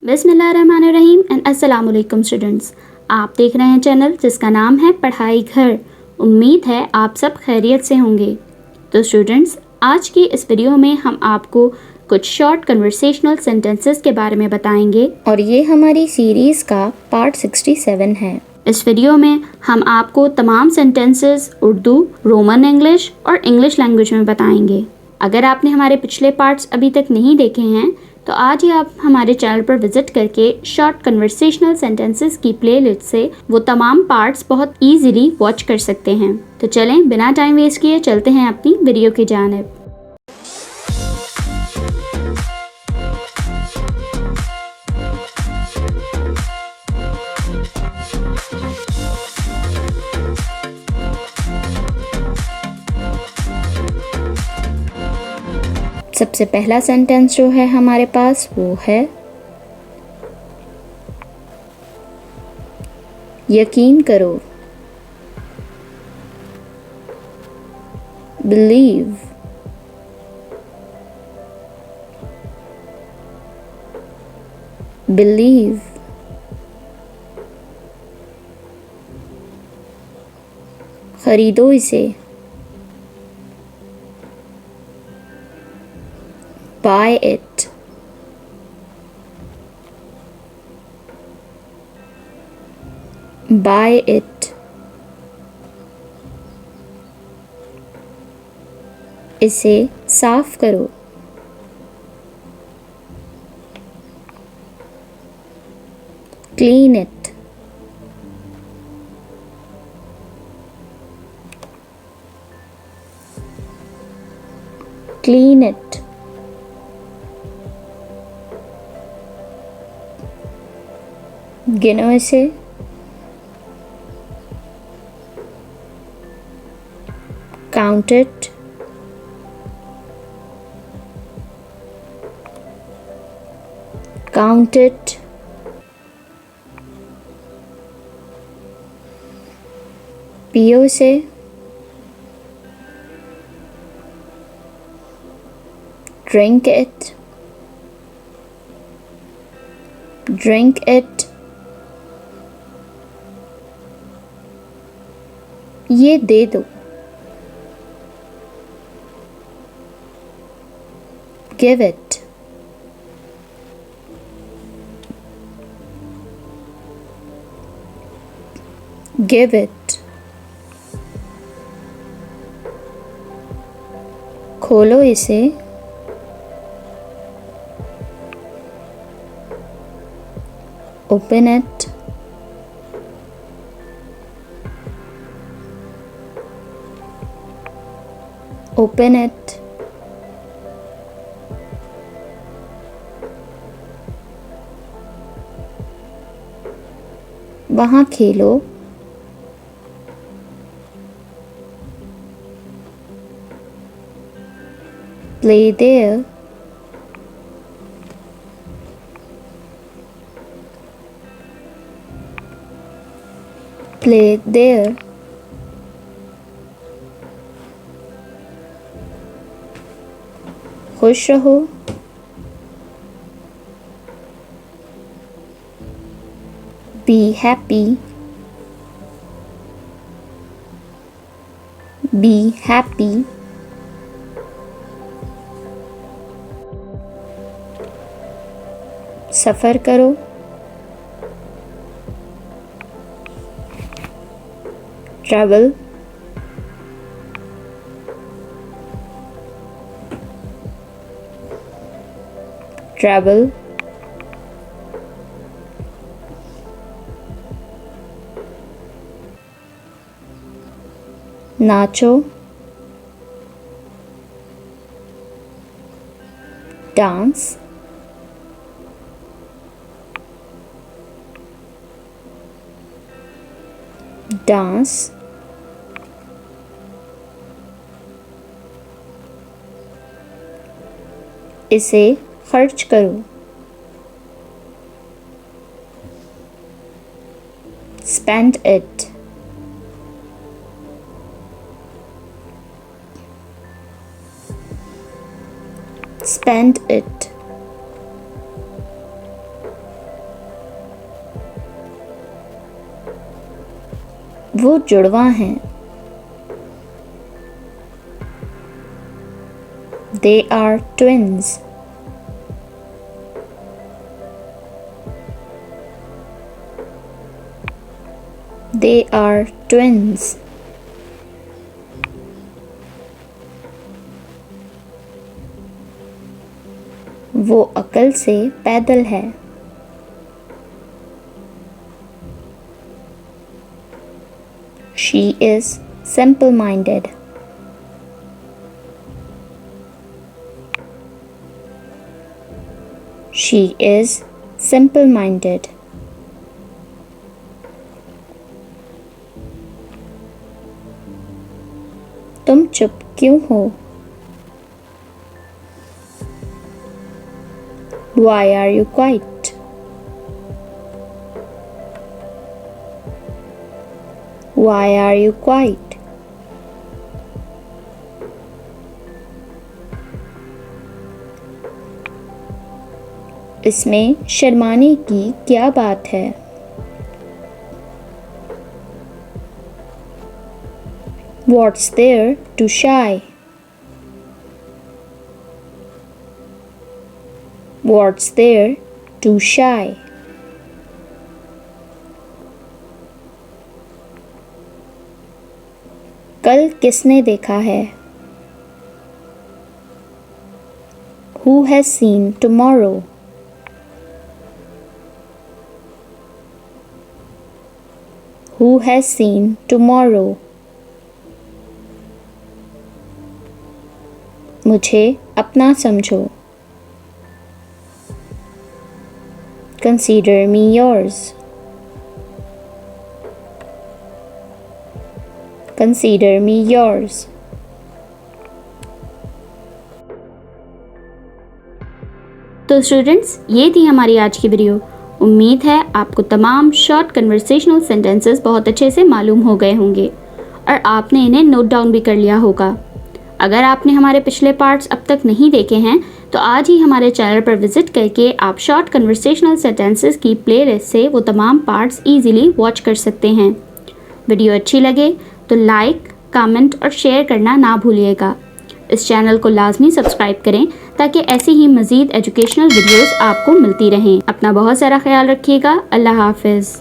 बिस्मिल्लाहिर्रहमानिर्रहीम एंड अस्सलाम वालेकुम स्टूडेंट्स। आप देख रहे हैं चैनल जिसका नाम है पढ़ाई घर। उम्मीद है आप सब खैरियत से होंगे। तो स्टूडेंट्स, आज की इस वीडियो में हम आपको कुछ शॉर्ट कन्वर्सेशनल सेंटेंसेस के बारे में बताएंगे और ये हमारी सीरीज़ का पार्ट 67 है। इस वीडियो में हम आपको तमाम सेंटेंसेस उर्दू, रोमन इंग्लिश और इंग्लिश लैंग्वेज में बताएंगे। अगर आपने हमारे पिछले पार्ट्स अभी तक नहीं देखे हैं तो आज ही आप हमारे चैनल पर विजिट करके शॉर्ट कन्वर्सेशनल सेंटेंसेस की प्लेलिस्ट से वो तमाम पार्ट्स बहुत इजीली वॉच कर सकते हैं। तो चलें बिना टाइम वेस्ट किए चलते हैं अपनी वीडियो की जानिब। सबसे पहला सेंटेंस जो है हमारे पास वो है यकीन करो। बिलीव। बिलीव। खरीदो इसे। Buy it. Buy it. इसे साफ करो। Clean it. Clean it. गिनो इसे। Count it. Count it. पियो इसे। Drink it. Drink it. ये दे दो। Give it. Give it. खोलो इसे। Open it. Open it. वहाँ खेलो। Play there. Play there. खुश रहो। Be happy. Be happy. सफ़र करो। Travel. Travel. नाचो। Dance. Dance. इसे खर्च करो। Spend it. Spend it. वो जुड़वा हैं। They are twins. They are twins. वो अकल से पैदल है। She is simple-minded. She is simple-minded. तुम चुप क्यों हो? Why are you quiet? Why are you quiet? इसमें शर्माने की क्या बात है? What's there to shy? What's there to shy? कल किसने देखा है? Who has seen tomorrow? Who has seen tomorrow? मुझे अपना समझो। Consider me yours. Consider me yours. तो स्टूडेंट्स, ये थी हमारी आज की वीडियो। उम्मीद है आपको तमाम शॉर्ट कन्वर्सेशनल सेंटेंसेस बहुत अच्छे से मालूम हो गए होंगे और आपने इन्हें नोट डाउन भी कर लिया होगा। अगर आपने हमारे पिछले पार्ट्स अब तक नहीं देखे हैं तो आज ही हमारे चैनल पर विजिट करके आप शॉर्ट कन्वर्सेशनल सेंटेंसेस की प्लेलिस्ट से वो तमाम पार्ट्स इजीली वॉच कर सकते हैं। वीडियो अच्छी लगे तो लाइक, कमेंट और शेयर करना ना भूलिएगा। इस चैनल को लाजमी सब्सक्राइब करें ताकि ऐसी ही मज़ीद एजुकेशनल वीडियोस आपको मिलती रहें। अपना बहुत सारा ख्याल रखिएगा। अल्लाह हाफिज़।